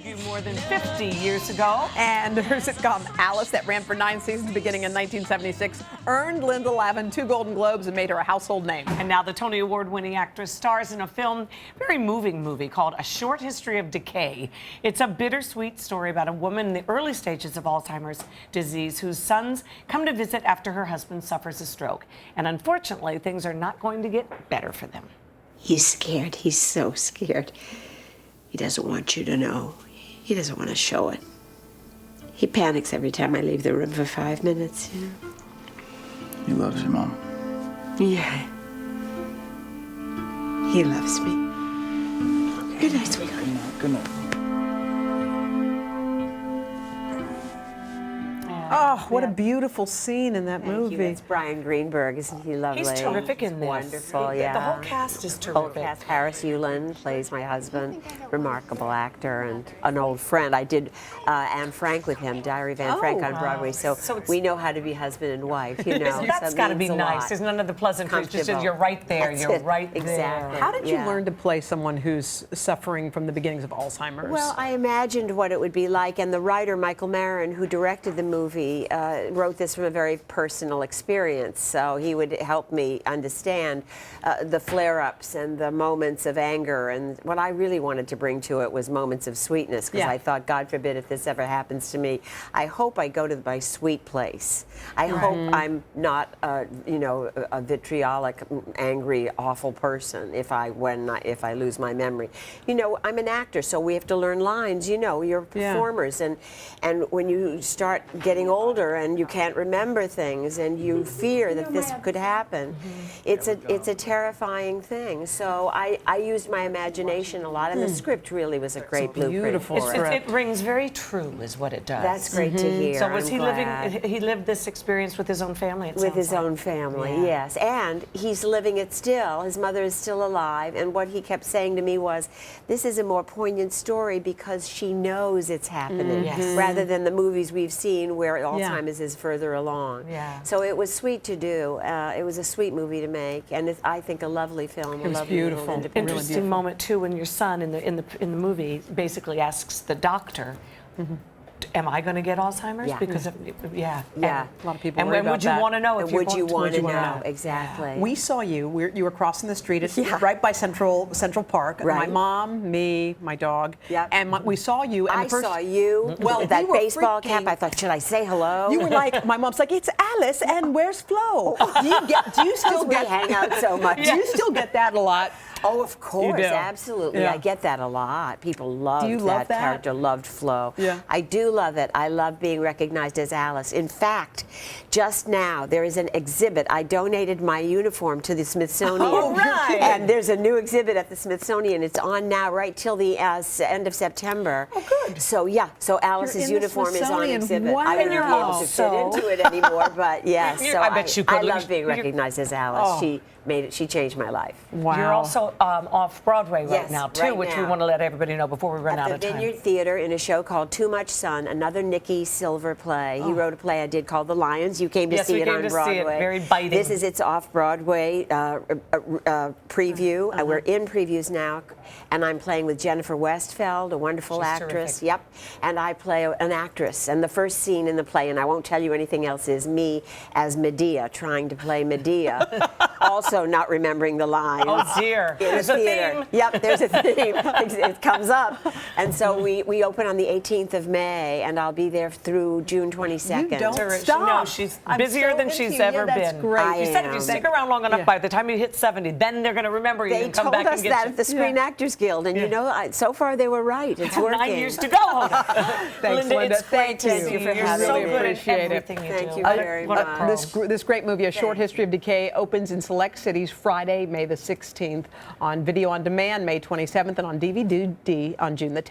Debuted more than 50 years ago. And her sitcom Alice, that ran for 9 seasons beginning in 1976, earned Linda Lavin 2 Golden Globes and made her a household name. And now the Tony Award-winning actress stars in a very moving movie called A Short History of Decay. It's a bittersweet story about a woman in the early stages of Alzheimer's disease whose sons come to visit after her husband suffers a stroke. And unfortunately, things are not going to get better for them. He's scared. He's so scared. He doesn't want you to know. He doesn't want to show it. He panics every time I leave the room for 5 minutes, you know? He loves you, Mom. Yeah. He loves me. Good night, sweetheart. Good night. Oh, what a beautiful scene in that movie. It's Brian Greenberg, isn't he lovely? He's terrific in this. Wonderful, yeah. The whole cast is terrific. Whole cast. Harris Yulin plays my husband, remarkable actor and an old friend. I did Anne Frank with him, Diary of Anne Frank on Broadway, so we know how to be husband and wife, you know. That's got to be nice. There's none of the pleasantries. Just you're right there. You're right there. Exactly. How did you learn to play someone who's suffering from the beginnings of Alzheimer's? Well, I imagined what it would be like, and the writer, Michael Marin, who directed the movie, wrote this from a very personal experience, so he would help me understand the flare-ups and the moments of anger, and what I really wanted to bring to it was moments of sweetness, because I thought, God forbid if this ever happens to me, I hope I go to my sweet place. I hope I'm not, you know, a vitriolic, angry, awful person if I lose my memory. You know, I'm an actor, so we have to learn lines, you know, you're performers, and when you start getting older and you can't remember things and you fear that this could happen, it's a terrifying thing. So I used my imagination a lot, and the script really was a great blueprint for it. It rings very true, is what it does. That's great to hear. So was he lived this experience with his own family? With his own family, yes. And he's living it still. His mother is still alive, and what he kept saying to me was, this is a more poignant story because she knows it's happening, rather than the movies we've seen where Alzheimer's is further along. So it was sweet to do. It was a sweet movie to make, and it's, I think, a lovely film. It was beautiful. Interesting moment too when your son in the movie basically asks the doctor, am I going to get Alzheimer's? Because of, a lot of people. And when would you want to know? And would you want to know? Exactly. We saw you. You were crossing the street, right by Central Park. My mom, me, my dog, and we saw you. And I saw you. Well, that baseball cap. I thought, should I say hello? You were like, my mom's like, it's Alice, and where's Flo? Do you still we hang out so much? Do you still get that a lot? Oh, of course, absolutely. I get that a lot. People love that character, loved Flo. I do love it. I love being recognized as Alice. In fact, just now, there is an exhibit. I donated my uniform to the Smithsonian. Oh, right. And there's a new exhibit at the Smithsonian. It's on now right till the end of September. Oh, good. So, so Alice's uniform is on exhibit. Wow. I wouldn't be able to fit into it anymore, but yes. So I bet you could. I love being recognized as Alice. She changed my life. Wow. You're also off Broadway right now, too, which we want to let everybody know before we run out of time. At the Vineyard Theater in a show called Too Much Sun, another Nicky Silver play. He wrote a play I did called The Lions. You came to see it on Broadway. See it. Very biting. This is its off-Broadway preview. We're in previews now, and I'm playing with Jennifer Westfeld, a wonderful actress. Terrific. And I play an actress. And the first scene in the play, and I won't tell you anything else, is me as Medea, trying to play Medea. Also not remembering the lines. Oh, dear. There's a theme. Yep, there's a theme. It comes up. And so we open on the 18th of May, and I'll be there through June 22nd. You don't stop. No, she's busier than she's ever been. That's great. You said if you stick around long enough, by the time you hit 70, then they're going to remember you and come back and get you. They told us that at the Screen Actors Guild, and you know, so far they were right. It's working. 9 years to go, Hoda. Thanks, Linda. It's great to see you. You're so good at everything you do. Thank you very much. This great movie, A Short History of Decay, opens in select cities Friday, May the 16th, on video on demand May 27th, and on DVD on June the 10th.